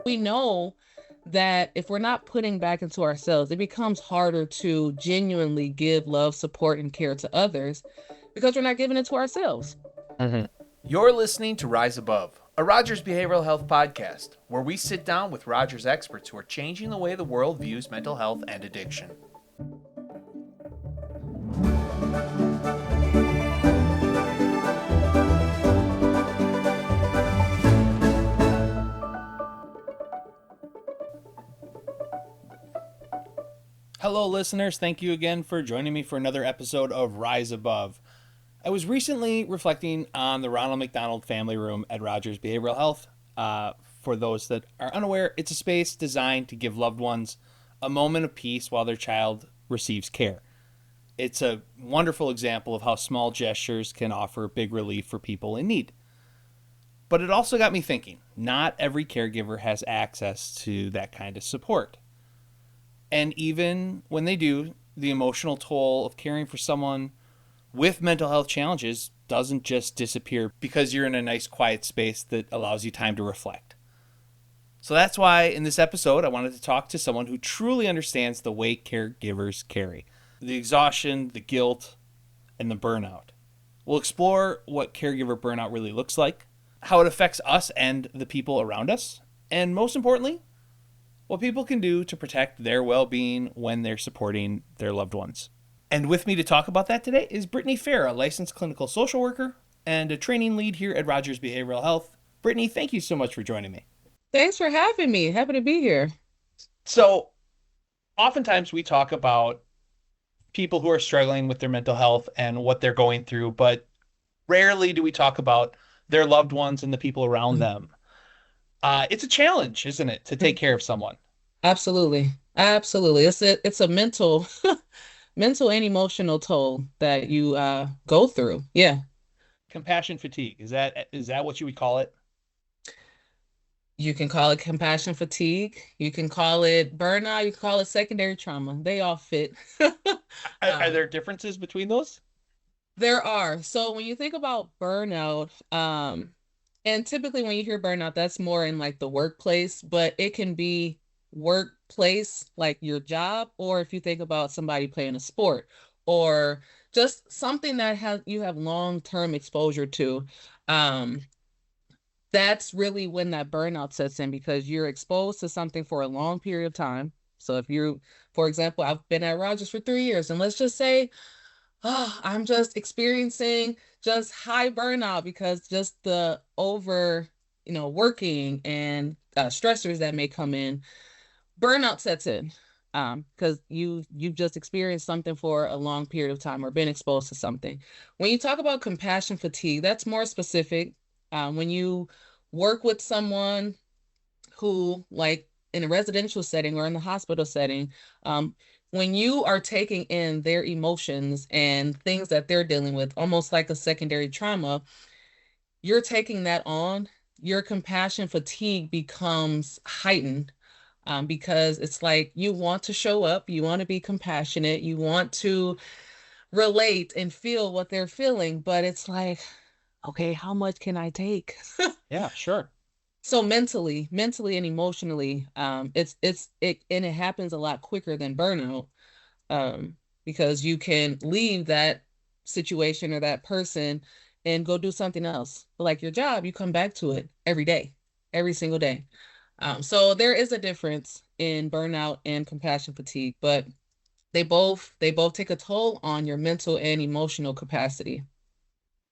We know that if we're not putting back into ourselves, it becomes harder to genuinely give love, support, and care to others because we're not giving it to ourselves. Mhm. You're listening to Rise Above, a Rogers Behavioral Health podcast, where we sit down with Rogers experts who are changing the way the world views mental health and addiction. Hello, listeners. Thank you again for joining me for another episode of Rise Above. I was recently reflecting on the Ronald McDonald Family Room at Rogers Behavioral Health. For those that are unaware, it's a space designed to give loved ones a moment of peace while their child receives care. It's a wonderful example of how small gestures can offer big relief for people in need. But it also got me thinking, not every caregiver has access to that kind of support. And even when they do, the emotional toll of caring for someone with mental health challenges doesn't just disappear because you're in a nice quiet space that allows you time to reflect. So that's why in this episode, I wanted to talk to someone who truly understands the weight caregivers carry, the exhaustion, the guilt, and the burnout. We'll explore what caregiver burnout really looks like, how it affects us and the people around us, and most importantly, what people can do to protect their well being when they're supporting their loved ones. And with me to talk about that today is Brittney Fair, a licensed clinical social worker and a training lead here at Rogers Behavioral Health. Brittney, thank you so much for joining me. Thanks for having me. Happy to be here. So, oftentimes we talk about people who are struggling with their mental health and what they're going through, but rarely do we talk about their loved ones and the people around them. It's a challenge, isn't it, to take care of someone? Absolutely. Absolutely. It's a mental and emotional toll that you go through. Yeah. Compassion fatigue, is that what you would call it? You can call it compassion fatigue. You can call it burnout. You can call it secondary trauma. They all fit. Are Um, there differences between those? there are. So when you think about burnout, and typically when you hear burnout, that's more in like the workplace, but it can be workplace, like your job, or if you think about somebody playing a sport, or just something that has you have long-term exposure to. Um, that's really when that burnout sets in because you're exposed to something for a long period of time. So if you, for example, I've been at Rogers for 3 years, and let's just say, oh, I'm just experiencing just high burnout because just the over, working and stressors that may come in, burnout sets in. Because you've just experienced something for a long period of time or been exposed to something. When you talk about compassion fatigue, that's more specific. When you work with someone who, like in a residential setting or in the hospital setting, when you are taking in their emotions and things that they're dealing with, almost like a secondary trauma, you're taking that on, your compassion fatigue becomes heightened because it's like you want to show up, you want to be compassionate, you want to relate and feel what they're feeling, but it's like, okay, how much can I take? Yeah, sure. So mentally and emotionally, it and it happens a lot quicker than burnout, because you can leave that situation or that person and go do something else. But like your job, you come back to it every day, every single day. So there is a difference in burnout and compassion fatigue, but they both take a toll on your mental and emotional capacity.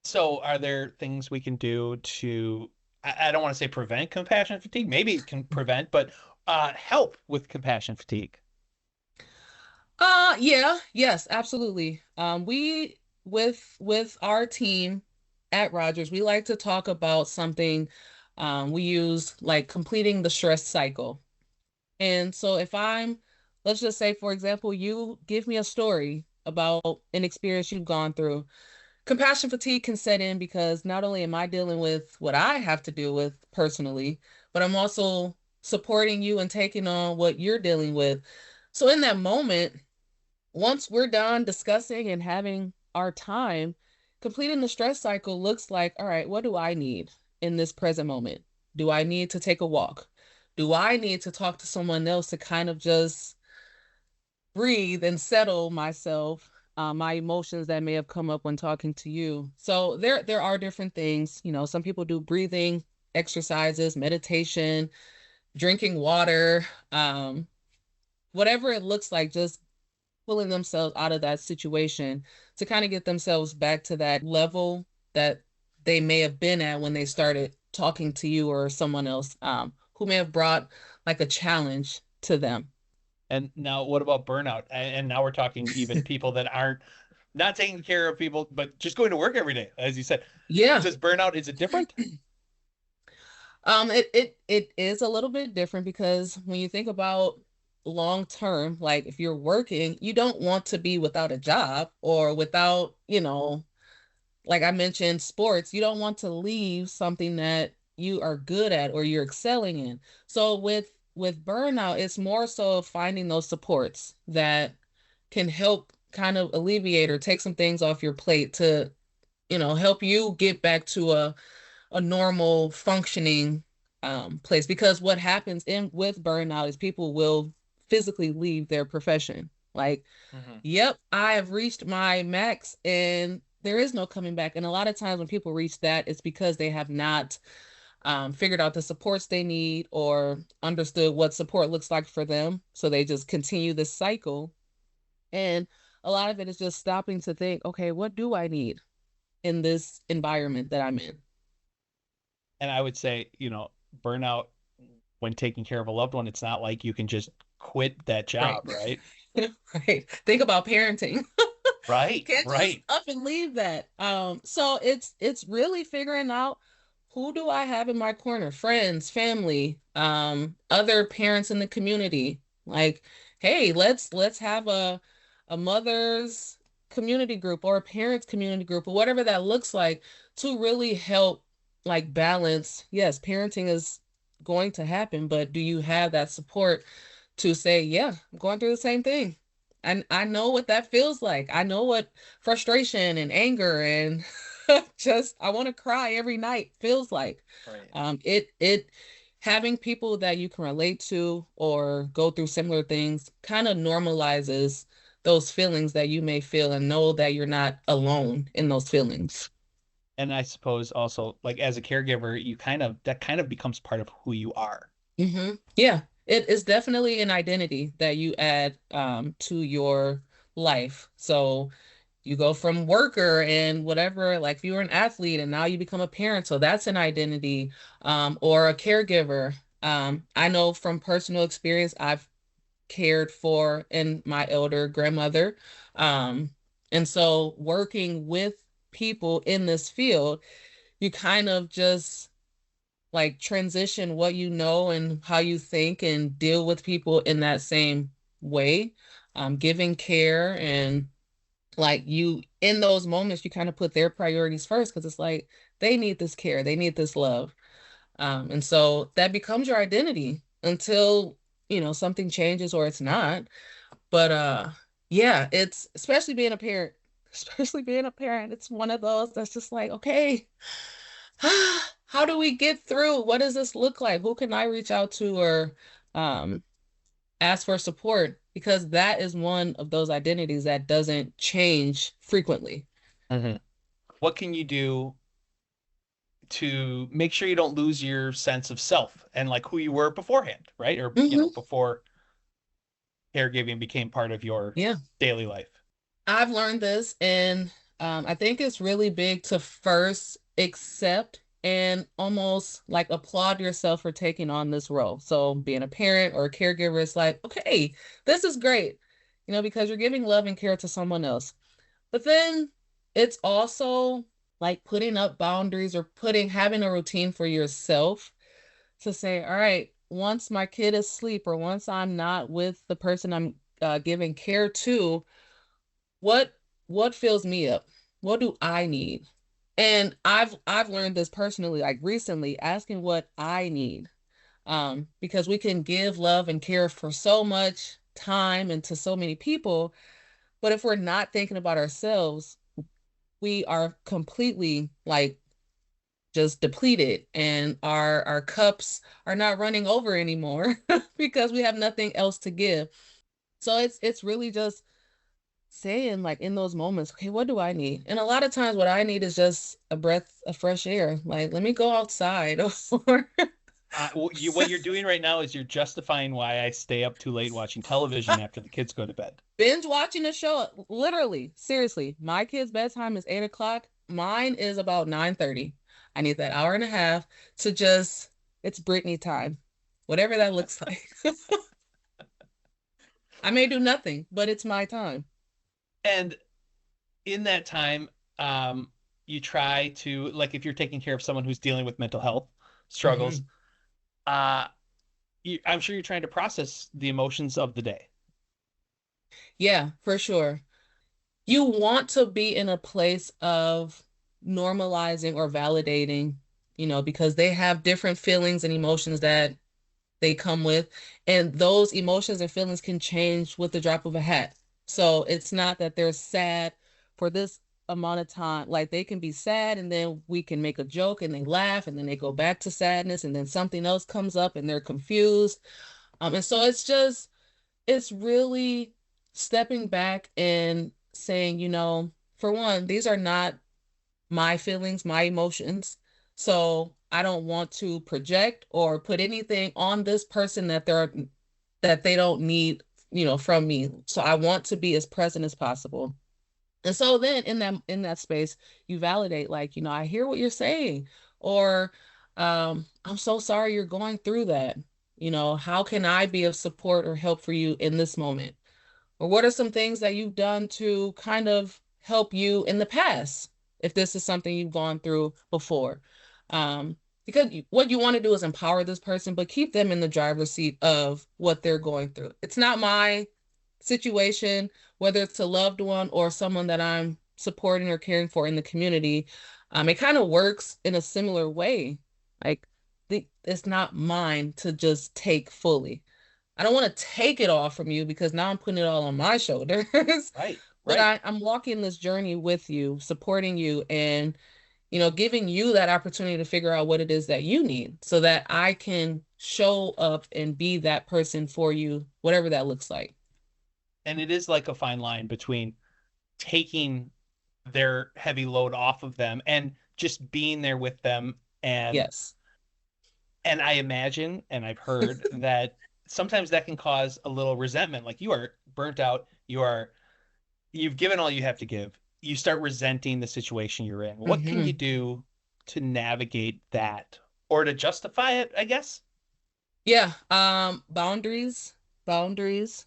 So, are there things we can do to, I don't want to say prevent compassion fatigue, maybe it can prevent, but help with compassion fatigue? Yeah, yes, absolutely. We with our team at Rogers, we like to talk about something we use like completing the stress cycle. And so if let's just say, for example, you give me a story about an experience you've gone through. Compassion fatigue can set in because not only am I dealing with what I have to deal with personally, but I'm also supporting you and taking on what you're dealing with. So in that moment, once we're done discussing and having our time, completing the stress cycle looks like, all right, what do I need in this present moment? Do I need to take a walk? do I need to talk to someone else to kind of just breathe and settle myself, my emotions that may have come up when talking to you. So there are different things. Some people do breathing exercises, meditation, drinking water, whatever it looks like, just pulling themselves out of that situation to kind of get themselves back to that level that they may have been at when they started talking to you or someone else, who may have brought like a challenge to them. And now, what about burnout? And now we're talking even people that aren't not taking care of people, but just going to work every day, as you said. Yeah. Does burnout, is it different? It is a little bit different because when you think about long term, like if you're working, you don't want to be without a job or without, like I mentioned, sports. You don't want to leave something that you are good at or you're excelling in. So with burnout, it's more so finding those supports that can help kind of alleviate or take some things off your plate to, help you get back to a normal functioning place. Because what happens in with burnout is people will physically leave their profession. Like, Hmm. yep, I have reached my max and there is no coming back. And a lot of times when people reach that, it's because they have not figured out the supports they need or understood what support looks like for them. So they just continue this cycle. And a lot of it is just stopping to think, okay, what do I need in this environment that I'm in? And I would say, burnout when taking care of a loved one, it's not like you can just quit that Right. job, right? Right. Think about parenting. Right, Can't just right. up and leave that. So it's really figuring out who do I have in my corner? Friends, family, other parents in the community. Like, hey, let's have a mother's community group or a parents community group or whatever that looks like to really help like balance. Yes, parenting is going to happen, but do you have that support to say, yeah, I'm going through the same thing. And I know what that feels like. I know what frustration and anger and just I want to cry every night feels like. Right. It having people that you can relate to or go through similar things kind of normalizes those feelings that you may feel and know that you're not alone in those feelings. And I suppose also, like as a caregiver, that kind of becomes part of who you are. Yeah, it is definitely an identity that you add to your life. So you go from worker and whatever, like if you were an athlete and now you become a parent, so that's an identity, or a caregiver. I know from personal experience, I've cared for and my elder grandmother. Um, and so working with people in this field, you kind of just like transition what you know and how you think and deal with people in that same way, giving care and like you in those moments you kind of put their priorities first because it's like they need this care, they need this love, and so that becomes your identity until something changes or it's not. But yeah, it's especially being a parent, especially being a parent, it's one of those that's just like, okay, how do we get through? What does this look like? Who can I reach out to or um, ask for support? Because that is one of those identities that doesn't change frequently. Hmm. What can you do to make sure you don't lose your sense of self and like who you were beforehand, right? Or, Hmm. before caregiving became part of your Yeah, daily life. I've learned this, and I think it's really big to first accept and almost like applaud yourself for taking on this role. So, being a parent or a caregiver is like, okay, this is great, because you're giving love and care to someone else. But then it's also like putting up boundaries or having a routine for yourself to say, all right, once my kid is asleep or once I'm not with the person I'm giving care to, what what fills me up? What do I need? And I've learned this personally, like recently, asking what I need. Because we can give love and care for so much time and to so many people, but if we're not thinking about ourselves, we are completely like just depleted and our cups are not running over anymore because we have nothing else to give. So it's really just saying like in those moments, okay, what do I need? And a lot of times what I need is just a breath of fresh air. Like, let me go outside or What you're doing right now is you're justifying why I stay up too late watching television after the kids go to bed. binge watching a show. Literally, seriously, my kid's bedtime is 8 o'clock. Mine is about 9:30. I need that hour and a half to just it's Brittney time. Whatever that looks like. I may do nothing, but it's my time. And in that time, you try to, like, if you're taking care of someone who's dealing with mental health struggles, Mhm. uh, I'm sure you're trying to process the emotions of the day. Yeah, for sure. You want to be in a place of normalizing or validating, because they have different feelings and emotions that they come with, and those emotions and feelings can change with the drop of a hat. So it's not that they're sad for this amount of time. Like they can be sad and then we can make a joke and they laugh and then they go back to sadness and then something else comes up and they're confused. And so it's really stepping back and saying, for one, these are not my feelings, my emotions. So I don't want to project or put anything on this person that they don't need, from me. So I want to be as present as possible. And so then in that space, you validate, like, I hear what you're saying, or I'm so sorry you're going through that. How can I be of support or help for you in this moment? Or what are some things that you've done to kind of help you in the past, if this is something you've gone through before? Because what you want to do is empower this person, but keep them in the driver's seat of what they're going through. It's not my situation, whether it's a loved one or someone that I'm supporting or caring for in the community. It kind of works in a similar way. Like it's not mine to just take fully. I don't want to take it all from you because now I'm putting it all on my shoulders. Right, But right. I'm walking this journey with you, supporting you, and giving you that opportunity to figure out what it is that you need so that I can show up and be that person for you, whatever that looks like. And it is like a fine line between taking their heavy load off of them and just being there with them. Yes. And I imagine, and I've heard that sometimes that can cause a little resentment. Like you are burnt out, you've given all you have to give. You start resenting the situation you're in. What can you Hmm. do to navigate that or to justify it, I guess? Yeah. Boundaries. Boundaries.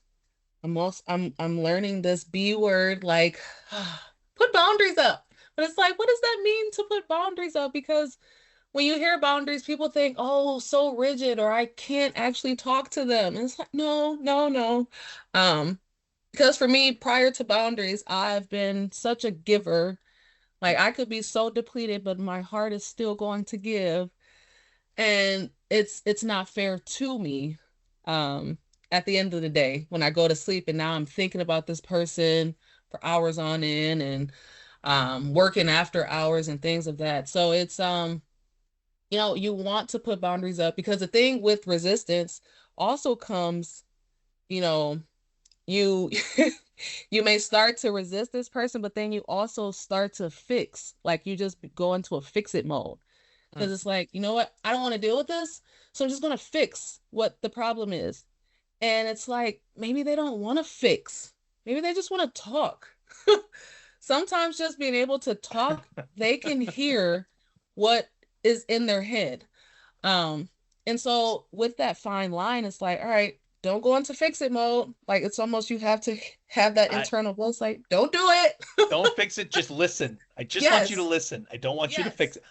I'm learning this B word, like put boundaries up. But it's like, what does that mean to put boundaries up? Because when you hear boundaries, people think, oh, so rigid, or I can't actually talk to them. And it's like, no, no, no. Um, because for me, prior to boundaries, I've been such a giver. Like I could be so depleted, but my heart is still going to give. And it's not fair to me. Um, at the end of the day, when I go to sleep and now I'm thinking about this person for hours on end and working after hours and things of that. So it's you want to put boundaries up because the thing with resistance also comes, you know, you you may start to resist this person, but then you also start to fix, like you just go into a fix it mode. Mm. Because it's like, you know what? I don't want to deal with this. So I'm just going to fix what the problem is. And it's like, maybe they don't want to fix. Maybe they just want to talk. Sometimes just being able to talk, they can hear what is in their head. Um, and so with that fine line, it's like, all right, don't go into fix it mode. Like it's almost you have to have that I internal voice like, don't do it. don't fix it, just listen. I just want you to Yes, listen. I don't want you to fix yes, it.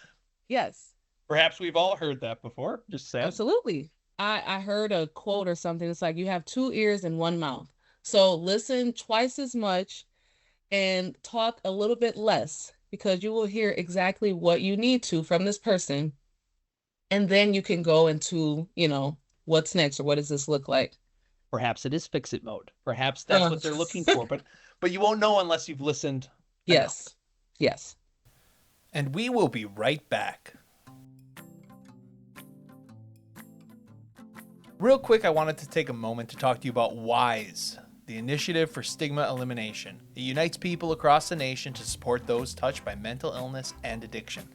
yes, Perhaps we've all heard that before. Just saying. absolutely. I heard a quote or something. It's like you have two ears and one mouth. So listen twice as much and talk a little bit less because you will hear exactly what you need to from this person. And then you can go into, what's next or what does this look like? Perhaps it is fix it mode. Perhaps that's Uh, what they're looking for, but you won't know unless you've listened enough. yes, yes. And we will be right back. Real quick, I wanted to take a moment to talk to you about WISE, the Initiative for Stigma Elimination. It unites people across the nation to support those touched by mental illness and addiction.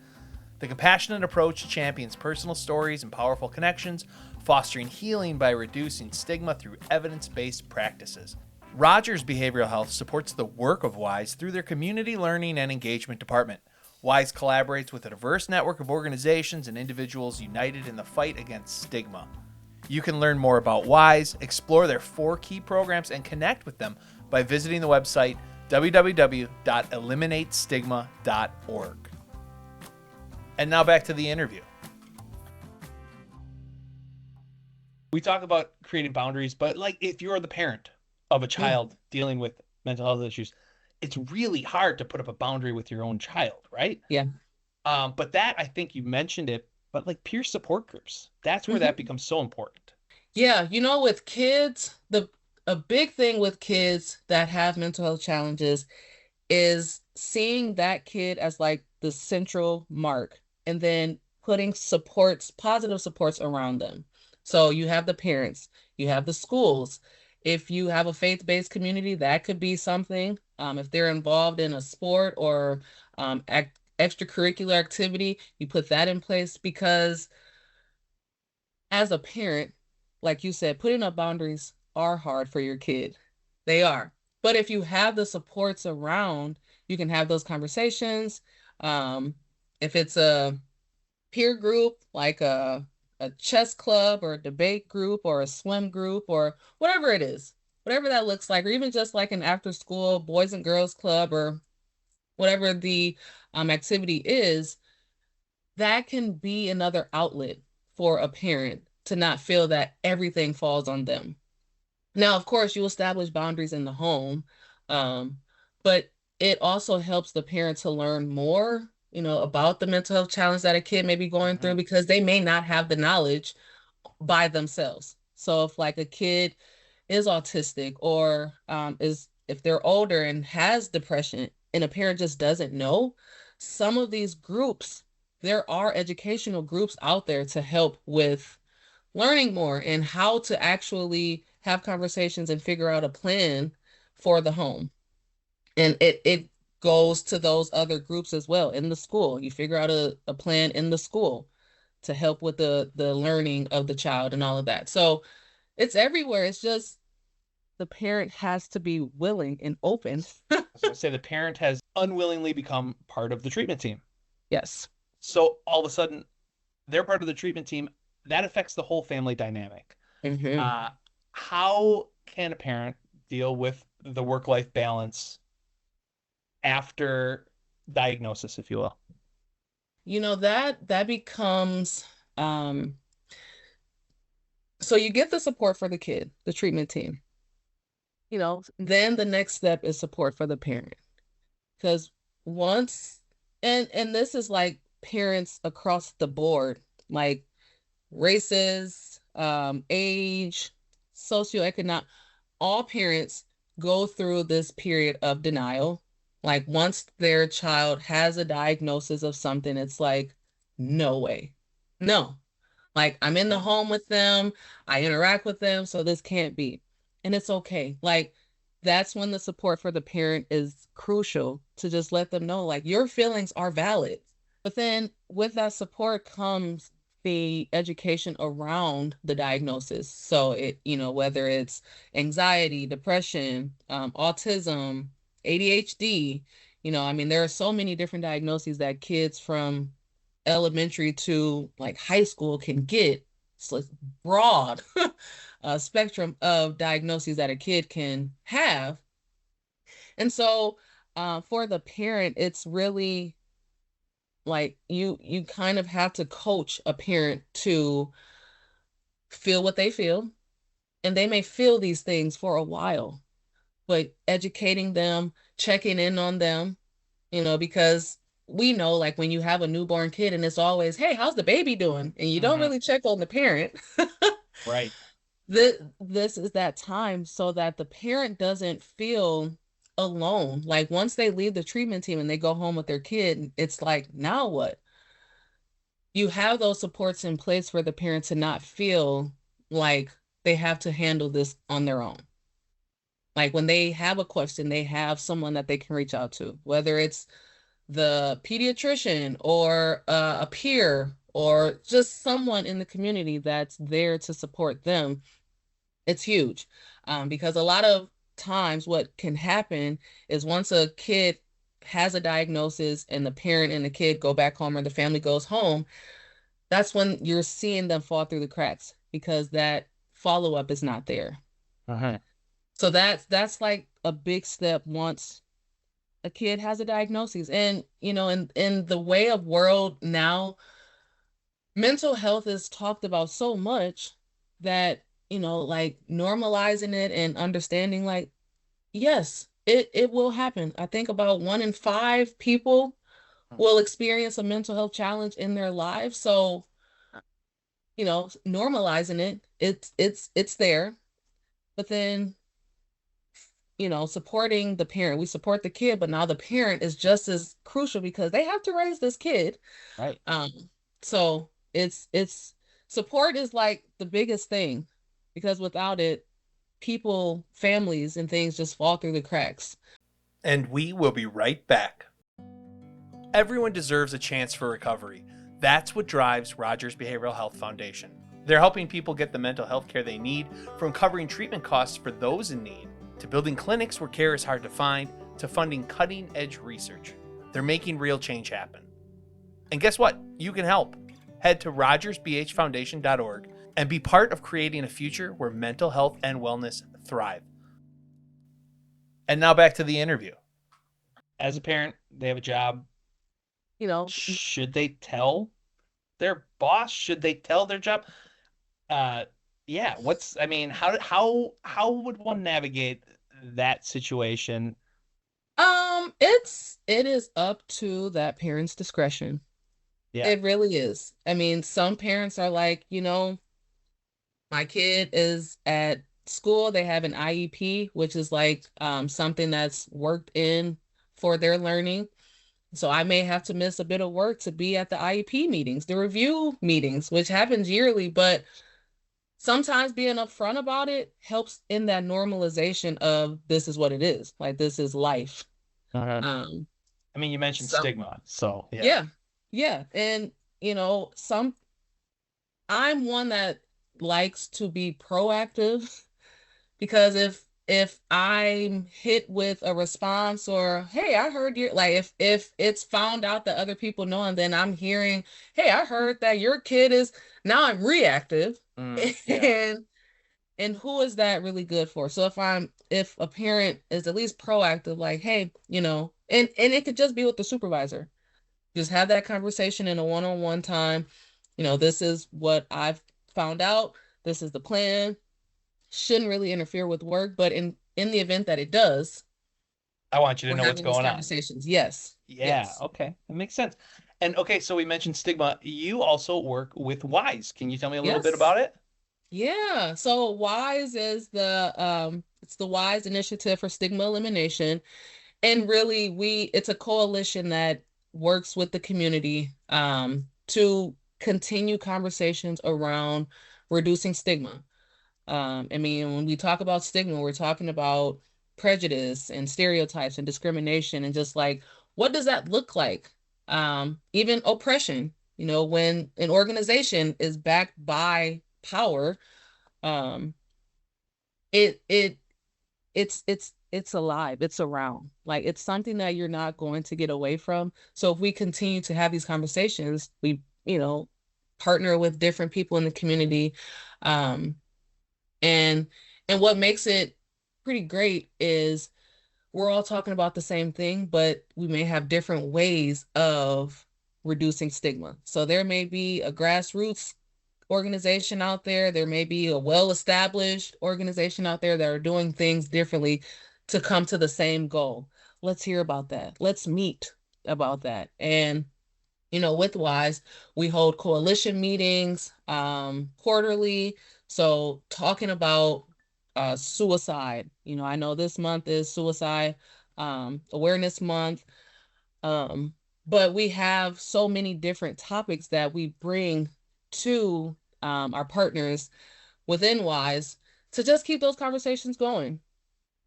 The compassionate approach champions personal stories and powerful connections, fostering healing by reducing stigma through evidence-based practices. Rogers Behavioral Health supports the work of WISE through their Community Learning and Engagement Department. WISE collaborates with a diverse network of organizations and individuals united in the fight against stigma. You can learn more about WISE, explore their 4 key programs, and connect with them by visiting the website www.eliminatestigma.org. And now back to the interview. We talk about creating boundaries, but like if you're the parent of a child dealing with mental health issues, it's really hard to put up a boundary with your own child, right? Yeah. But that, I think you mentioned it, but like peer support groups, that's where that becomes so important. Yeah, with kids, a big thing with kids that have mental health challenges is seeing that kid as like the central mark and then putting supports, positive supports around them. So you have the parents, you have the schools. If you have a faith-based community, that could be something. If they're involved in a sport or extracurricular activity, you put that in place because as a parent, like you said, putting up boundaries are hard for your kid. They are. But if you have the supports around, you can have those conversations. If it's a peer group, like a chess club or a debate group or a swim group or whatever it is, whatever that looks like, or even just like an after school boys and girls club or whatever the activity is, that can be another outlet for a parent to not feel that everything falls on them. Now, of course, you establish boundaries in the home, but it also helps the parent to learn more, about the mental health challenge that a kid may be going through because they may not have the knowledge by themselves. So if like a kid is autistic or is if they're older and has depression and a parent just doesn't know, some of these groups, there are educational groups out there to help with learning more and how to actually have conversations and figure out a plan for the home. And it goes to those other groups as well in the school. You figure out a plan in the school to help with the learning of the child and all of that. So it's everywhere. It's just the parent has to be willing and open. I was going to say the parent has unwillingly become part of the treatment team. Yes. So all of a sudden, they're part of the treatment team. That affects the whole family dynamic. How can a parent deal with the work-life balance after diagnosis, if you will? That becomes so you get the support for the kid, the treatment team. Then the next step is support for the parent. Because once and this is like parents across the board, like races, age, socioeconomic, all parents go through this period of denial. Like once their child has a diagnosis of something, it's like, no way. No. Like I'm in the home with them, I interact with them, so this can't be. And it's okay. Like that's when the support for the parent is crucial to just let them know, like, your feelings are valid. But then with that support comes the education around the diagnosis. So whether it's anxiety, depression, autism, ADHD, there are so many different diagnoses that kids from elementary to like high school can get. So it's broad spectrum of diagnoses that a kid can have. And so for the parent, it's really like you kind of have to coach a parent to feel what they feel. And they may feel these things for a while, but educating them, checking in on them, because we know like when you have a newborn kid and it's always, hey, how's the baby doing? And you don't really check on the parent. Right. This is that time so that the parent doesn't feel alone. Like once they leave the treatment team and they go home with their kid, it's like, now what? You have those supports in place for the parent to not feel like they have to handle this on their own. Like when they have a question, they have someone that they can reach out to, whether it's the pediatrician or a peer or just someone in the community that's there to support them. It's huge. Because a lot of times what can happen is once a kid has a diagnosis and the parent and the kid go back home or the family goes home, that's when you're seeing them fall through the cracks because that follow-up is not there. Uh-huh. So that's like a big step once a kid has a diagnosis. And in the way of world now, mental health is talked about so much that, like normalizing it and understanding like, yes, it will happen. I think about 1 in 5 people will experience a mental health challenge in their lives. So, normalizing it, it's there. But then, supporting the parent. We support the kid, but now the parent is just as crucial because they have to raise this kid. Right. Um, so it's support is like the biggest thing because without it, people, families, and things just fall through the cracks. And we will be right back. Everyone deserves a chance for recovery. That's what drives Rogers Behavioral Health Foundation. They're helping people get the mental health care they need, from covering treatment costs for those in need, to building clinics where care is hard to find, to funding cutting edge research. They're making real change happen. And guess what? You can help. Head to rogersbhfoundation.org and be part of creating a future where mental health and wellness thrive. And now back to the interview. As a parent, they have a job. You know, Should they tell their boss? Should they tell their job? Uh, yeah. I mean, how would one navigate that situation? it is up to that parent's discretion. Yeah. It really is. I mean, some parents are like, my kid is at school, they have an IEP, which is like something that's worked in for their learning. So I may have to miss a bit of work to be at the IEP meetings, the review meetings, which happens yearly, but sometimes being upfront about it helps in that normalization of this is what it is. Like this is life. Uh-huh. Um, I mean, you mentioned so stigma, so yeah. yeah, yeah. And some I'm one that likes to be proactive because if I'm hit with a response or hey, I heard you like if it's found out that other people know and then I'm hearing, hey, I heard that your kid is now I'm reactive Yeah. and who is that really good for? So if a parent is at least proactive, like, hey, and it could just be with the supervisor. Just have that conversation in a one-on-one time. This is what I've found out. This is the plan. Shouldn't really interfere with work, but in the event that it does, I want you to we're know what's having these going on. conversations. Yes. Yeah, Yes. okay. That makes sense. And okay, so we mentioned stigma. You also work with WISE. Can you tell me a little bit Yes. about it? Yeah. So WISE is it's the WISE Initiative for Stigma Elimination. And really it's a coalition that works with the community to continue conversations around reducing stigma. I mean, when we talk about stigma, we're talking about prejudice and stereotypes and discrimination and just like what does that look like? Even oppression, when an organization is backed by power, um, it it it's alive, it's around, like it's something that you're not going to get away from. So if we continue to have these conversations, we partner with different people in the community, um and what makes it pretty great is we're all talking about the same thing, but we may have different ways of reducing stigma. So there may be a grassroots organization out there. There may be a well-established organization out there that are doing things differently to come to the same goal. Let's hear about that. Let's meet about that. And with WISE, we hold coalition meetings quarterly. So talking about suicide, I know this month is suicide awareness month. Um, but we have so many different topics that we bring to our partners within Wise to just keep those conversations going.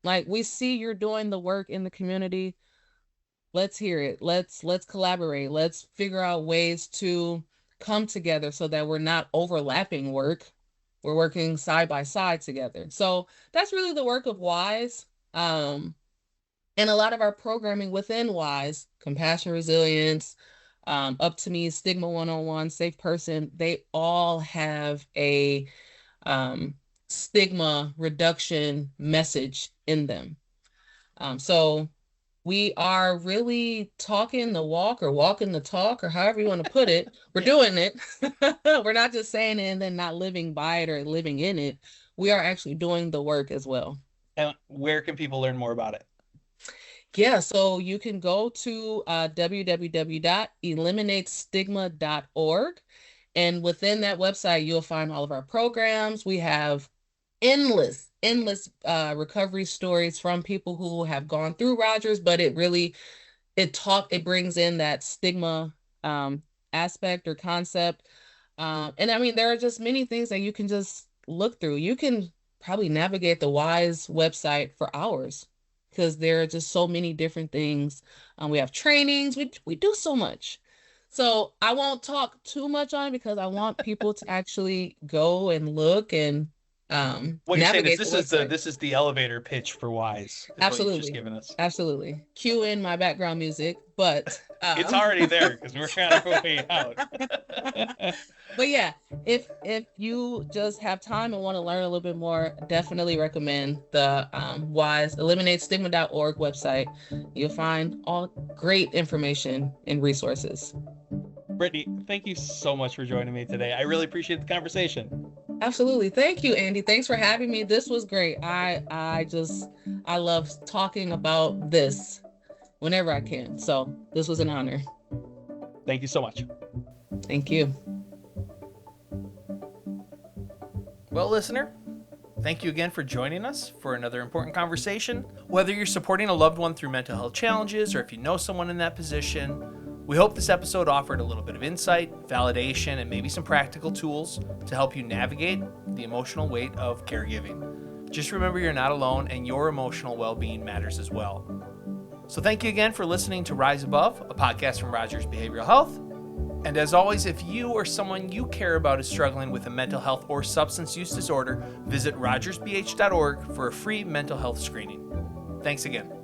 Like, we see you're doing the work in the community. Let's hear it. Let's collaborate. Let's figure out ways to come together so that we're not overlapping work. We're working side by side together. So that's really the work of Wise. And a lot of our programming within Wise, Compassion Resilience, Up to Me, Stigma 101, Safe Person, they all have a stigma reduction message in them. So we are really talking the walk or walking the talk or however you want to put it. We're doing it. We're not just saying it and then not living by it or living in it. We are actually doing the work as well. And where can people learn more about it? Yeah, so you can go to www.eliminatestigma.org. And within that website, you'll find all of our programs. We have endless recovery stories from people who have gone through Rogers, but it really it brings in that stigma aspect or concept. And I mean, there are just many things that you can just look through. You can probably navigate the Wise website for hours because there are just so many different things. We have trainings. We do so much. So I won't talk too much on it because I want people to actually go and look and what you're saying is this is the elevator pitch for Wise. Absolutely. Just given us. Absolutely. Cue in my background music, but it's already there because we're kind of way out. But yeah, if you just have time and want to learn a little bit more, definitely recommend the Wise eliminatestigma.org website. You'll find all great information and resources. Brittney, thank you so much for joining me today. I really appreciate the conversation. Absolutely. Thank you, Andy. Thanks for having me. This was great. I love talking about this whenever I can. So this was an honor. Thank you so much. Thank you. Well, listener, thank you again for joining us for another important conversation. Whether you're supporting a loved one through mental health challenges or if you know someone in that position, we hope this episode offered a little bit of insight, validation, and maybe some practical tools to help you navigate the emotional weight of caregiving. Just remember you're not alone and your emotional well-being matters as well. So thank you again for listening to Rise Above, a podcast from Rogers Behavioral Health. And as always, if you or someone you care about is struggling with a mental health or substance use disorder, visit rogersbh.org for a free mental health screening. Thanks again.